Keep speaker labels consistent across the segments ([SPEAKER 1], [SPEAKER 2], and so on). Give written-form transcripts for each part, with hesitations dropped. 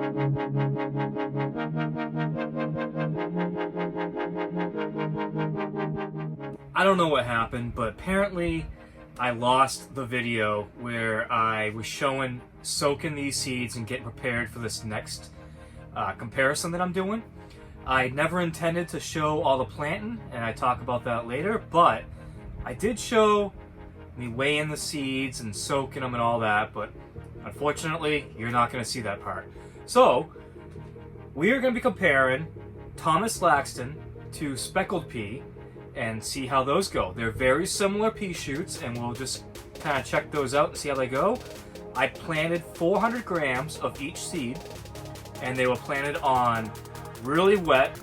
[SPEAKER 1] I don't know what happened, but apparently I lost the video where I was showing soaking these seeds and getting prepared for this next comparison that I'm doing. I never intended to show all the planting, and I talk about that later, but I did show me weighing the seeds and soaking them and all that, but unfortunately, you're not going to see that part. So, we are going to be comparing Thomas Laxton to speckled pea and see how those go. They're very similar pea shoots, and we'll just kind of check those out and see how they go. I planted 400 grams of each seed, and they were planted on really wet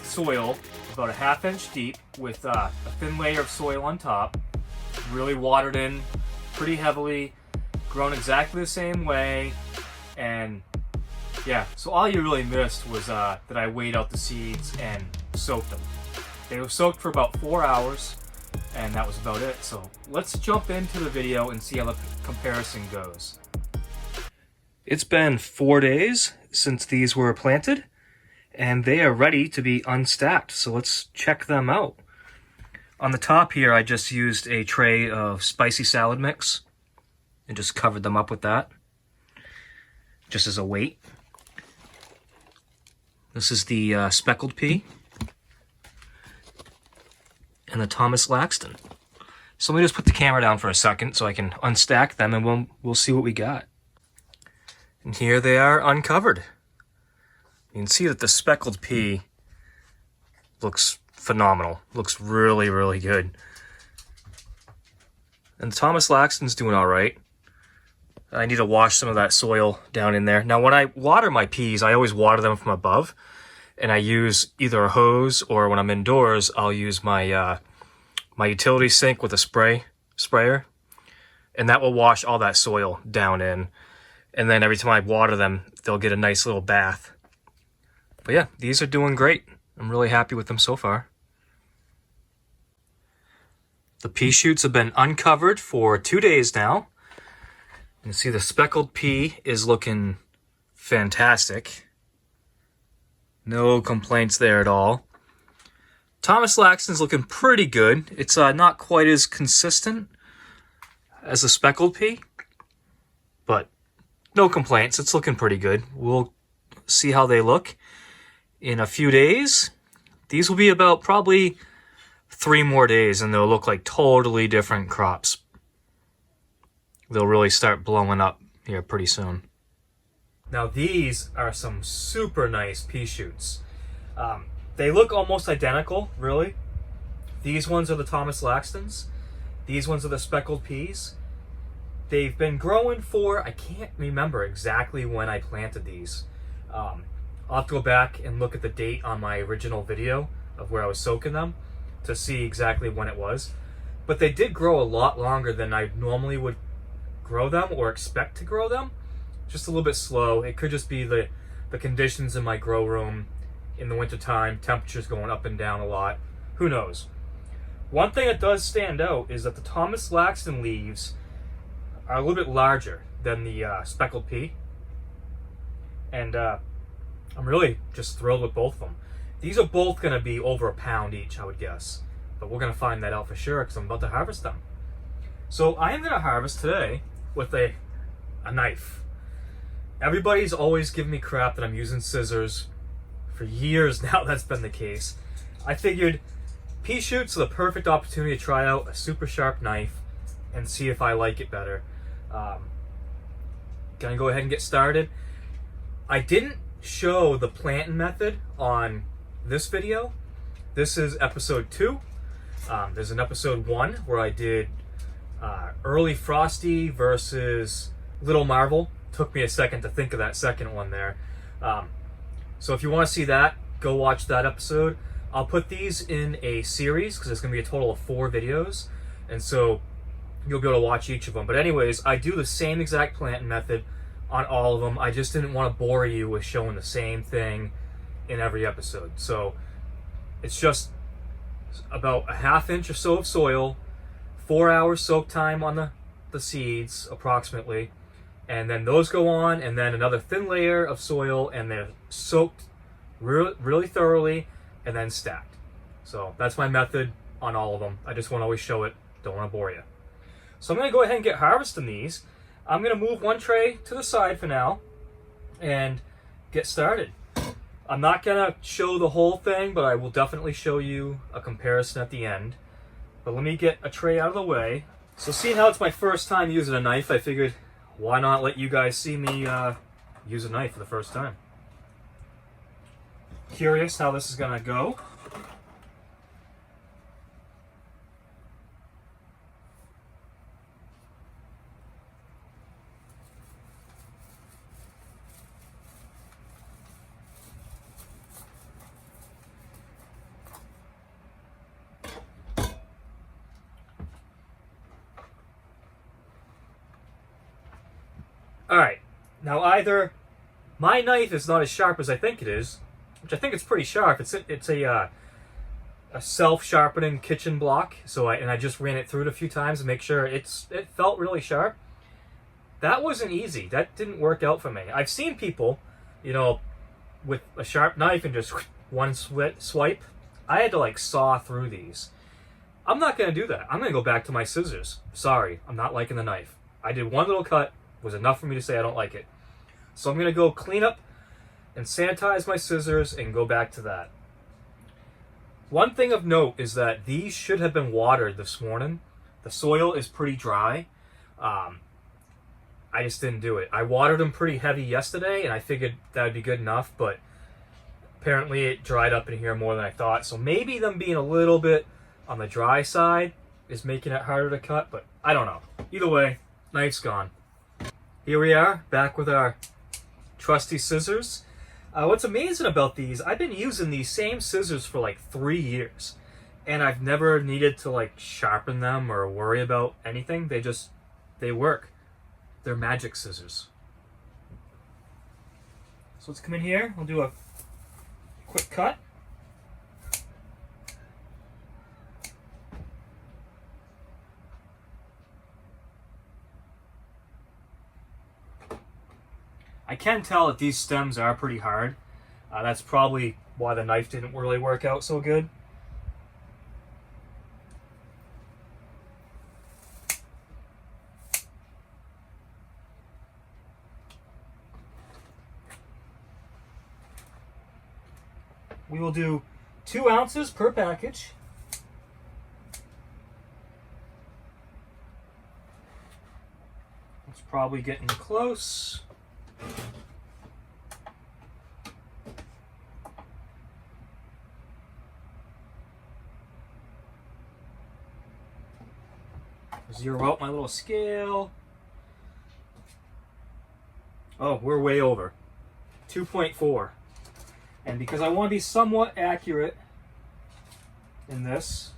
[SPEAKER 1] soil, about a ½ inch deep, with a thin layer of soil on top, really watered in pretty heavily, grown exactly the same way, and yeah, so all you really missed was that I weighed out the seeds and soaked them. They were soaked for about 4 hours, and that was about it. So let's jump into the video and see how the comparison goes. It's been 4 days since these were planted, and they are ready to be unstacked. So let's check them out. On the top here, I just used a tray of spicy salad mix and just covered them up with that, just as a weight. This is the speckled pea and the Thomas Laxton. So let me just put the camera down for a second so I can unstack them, and we'll see what we got. And here they are uncovered. You can see that the speckled pea looks phenomenal. Looks really, really good. And the Thomas Laxton's doing all right. I need to wash some of that soil down in there. Now, when I water my peas, I always water them from above, and I use either a hose, or when I'm indoors, I'll use my my utility sink with a sprayer, and that will wash all that soil down in. And then every time I water them, they'll get a nice little bath. But yeah, these are doing great. I'm really happy with them so far. The pea shoots have been uncovered for 2 days now. You can see the speckled pea is looking fantastic. No complaints there at all. Thomas Laxton's looking pretty good. It's not quite as consistent as the speckled pea, but no complaints. It's looking pretty good. We'll see how they look in a few days. These will be about probably 3 more days, and they'll look like totally different crops. They'll really start blowing up here pretty soon. Now these are some super nice pea shoots. They look almost identical, really. These ones are the Thomas Laxtons. These ones are the speckled peas. They've been growing for, I can't remember exactly when I planted these. I'll have to go back and look at the date on my original video of where I was soaking them to see exactly when it was. But they did grow a lot longer than I normally would grow them or expect to grow them. Just a little bit slow. It could just be the conditions in my grow room in the wintertime, temperatures going up and down a lot. Who knows? One thing that does stand out is that the Thomas Laxton leaves are a little bit larger than the speckled pea. And I'm really just thrilled with both of them. These are both going to be over a pound each, I would guess. But we're going to find that out for sure because I'm about to harvest them. So I am going to harvest today with a knife. Everybody's always giving me crap that I'm using scissors. For years now, that's been the case. I figured pea shoots are the perfect opportunity to try out a super sharp knife and see if I like it better. Gonna go ahead and get started. I didn't show the planting method on this video. This is episode 2. There's an episode 1 where I did early Frosty versus Little Marvel. Took me a second to think of that second one there. So if you want to see that, go watch that episode. I'll put these in a series because it's going to be a total of 4 videos. And so you'll be able to watch each of them. But anyways, I do the same exact planting method on all of them. I just didn't want to bore you with showing the same thing in every episode. So it's just about a ½ inch or so of soil, 4 hours soak time on the seeds approximately, And then those go on, and then another thin layer of soil, and they're soaked really thoroughly, and then stacked. So that's my method on all of them. I just want to always show it. Don't want to bore you. So I'm going to go ahead and get harvesting these. I'm going to move one tray to the side for now and get started. I'm not going to show the whole thing, but I will definitely show you a comparison at the end. But let me get a tray out of the way. So seeing how it's my first time using a knife, I figured why not let you guys see me use a knife for the first time. Curious how this is going to go. Alright, now either my knife is not as sharp as I think it is, which I think it's pretty sharp. It's a self-sharpening kitchen block, so I just ran it through it a few times to make sure it felt really sharp. That wasn't easy. That didn't work out for me. I've seen people, you know, with a sharp knife and just one swipe. I had to like saw through these. I'm not going to do that. I'm going to go back to my scissors. Sorry, I'm not liking the knife. I did one little cut. Was enough for me to say I don't like it. So I'm going to go clean up and sanitize my scissors and go back to that. One thing of note is that these should have been watered this morning. The soil is pretty dry. I just didn't do it. I watered them pretty heavy yesterday and I figured that would be good enough, but apparently it dried up in here more than I thought. So maybe them being a little bit on the dry side is making it harder to cut, but I don't know. Either way, knife's gone. Here we are, back with our trusty scissors. What's amazing about these, I've been using these same scissors for like 3 years, and I've never needed to like sharpen them or worry about anything. They work. They're magic scissors. So let's come in here, we'll do a quick cut. I can tell that these stems are pretty hard. That's probably why the knife didn't really work out so good. We will do 2 ounces per package. It's probably getting close. Zero out my little scale. Oh, we're way over. 2.4. And because I want to be somewhat accurate in this,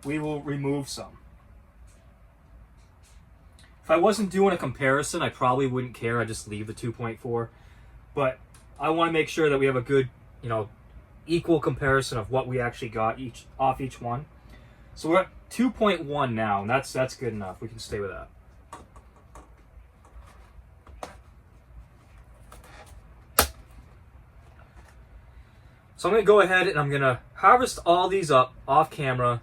[SPEAKER 1] we will remove some. If I wasn't doing a comparison, I probably wouldn't care. I'd just leave the 2.4. But I want to make sure that we have a good, equal comparison of what we actually got off each one. So we're at 2.1 now, and that's good enough. We can stay with that. So I'm going to go ahead and I'm going to harvest all these up off camera.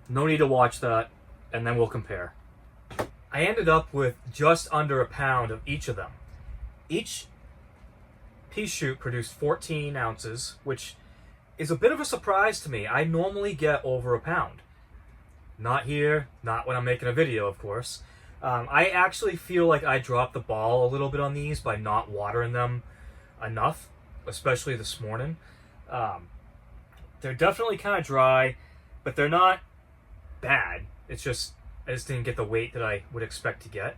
[SPEAKER 1] No need to watch that, and then we'll compare. I ended up with just under a pound of each of them. Each pea shoot produced 14 ounces, which is a bit of a surprise to me. I normally get over a pound. Not here, not when I'm making a video, of course. I actually feel like I dropped the ball a little bit on these by not watering them enough, especially this morning. They're definitely kind of dry, but they're not bad. It's just, I just didn't get the weight that I would expect to get.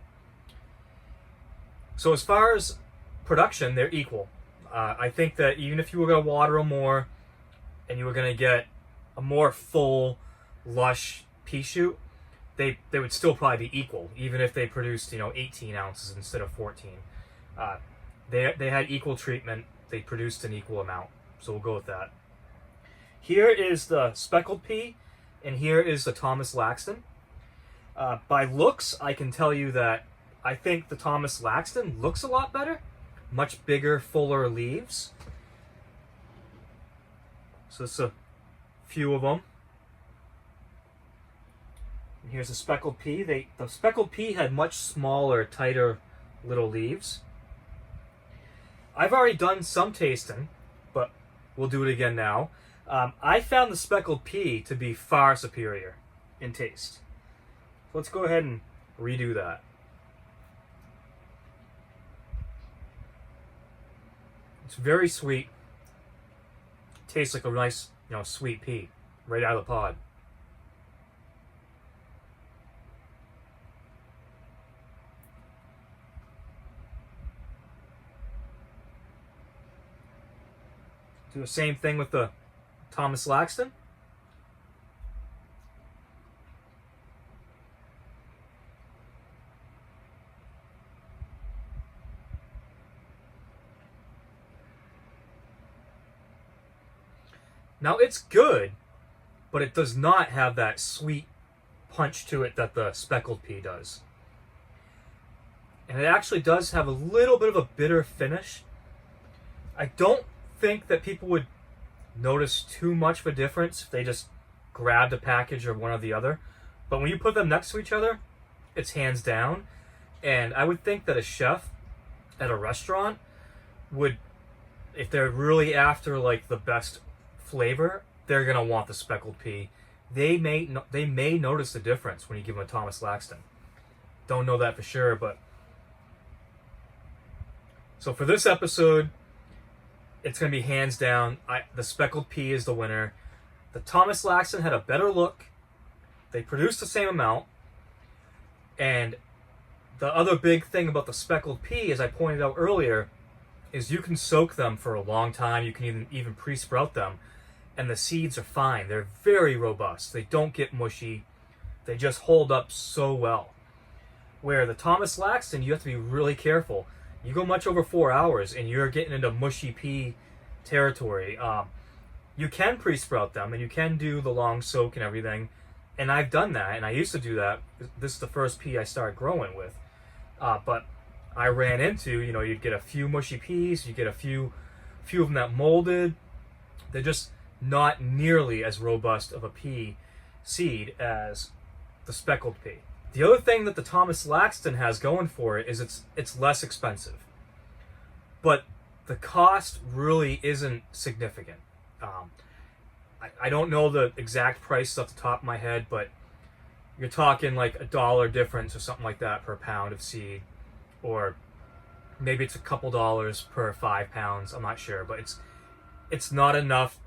[SPEAKER 1] So as far as production, they're equal. I think that even if you were going to water them more and you were going to get a more full, lush pea shoot, they would still probably be equal, even if they produced 18 ounces instead of 14. They had equal treatment. They produced an equal amount. So we'll go with that. Here is the speckled pea, and here is the Thomas Laxton. By looks, I can tell you that I think the Thomas Laxton looks a lot better. Much bigger, fuller leaves. So it's a few of them. And here's a speckled pea. The speckled pea had much smaller, tighter little leaves. I've already done some tasting, but we'll do it again now. I found the speckled pea to be far superior in taste. So let's go ahead and redo that. It's very sweet. Tastes like a nice, sweet pea right out of the pod. Do the same thing with the Thomas Laxton. Now it's good, but it does not have that sweet punch to it that the speckled pea does. And it actually does have a little bit of a bitter finish. I don't think that people would notice too much of a difference if they just grabbed a package or one or the other. But when you put them next to each other, it's hands down. And I would think that a chef at a restaurant would, if they're really after like the best flavor, they're gonna want the speckled pea. They may notice the difference when you give them a Thomas Laxton. Don't know that for sure, but so for this episode, it's gonna be hands down. The speckled pea is the winner. The Thomas Laxton had a better look. They produced the same amount, and the other big thing about the speckled pea, as I pointed out earlier, is you can soak them for a long time. You can even pre-sprout them. And the seeds are fine. They're very robust. They don't get mushy. They just hold up so well. Where the Thomas Laxton, you have to be really careful. You go much over 4 hours and you're getting into mushy pea territory. You can pre-sprout them and you can do the long soak and everything. And I've done that, and I used to do that. This is the first pea I started growing with. But I ran into, you'd get a few mushy peas, you get a few of them that molded. They're just not nearly as robust of a pea seed as the speckled pea. The other thing that the Thomas Laxton has going for it is it's less expensive, but the cost really isn't significant. I don't know the exact price off the top of my head, but you're talking like $1 difference or something like that per pound of seed, or maybe it's a couple dollars per 5 pounds. I'm not sure, but it's not enough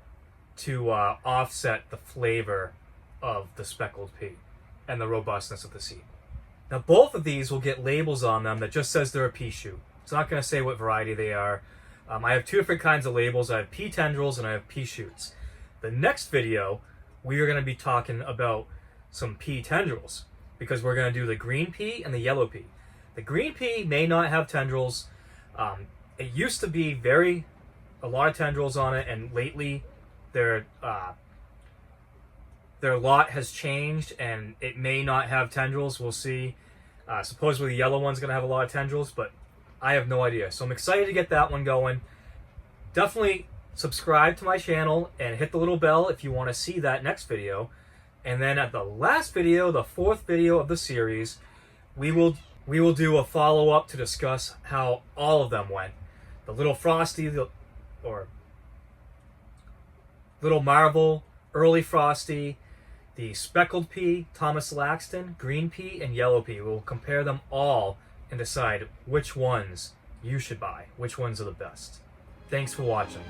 [SPEAKER 1] to offset the flavor of the speckled pea and the robustness of the seed. Now both of these will get labels on them that just says they're a pea shoot. It's not going to say what variety they are. I have two different kinds of labels. I have pea tendrils and I have pea shoots. The next video, we are going to be talking about some pea tendrils, because we're going to do the green pea and the yellow pea. The green pea may not have tendrils. It used to be a lot of tendrils on it, and lately their lot has changed and it may not have tendrils. We'll see. Supposedly the yellow one's going to have a lot of tendrils, but I have no idea. So I'm excited to get that one going. Definitely subscribe to my channel and hit the little bell if you want to see that next video. And then at the last video, the fourth video of the series, we will do a follow-up to discuss how all of them went. The Little Frosty, or Little Marvel, Early Frosty, the speckled pea, Thomas Laxton, green pea, and yellow pea. We'll compare them all and decide which ones you should buy, which ones are the best. Thanks for watching.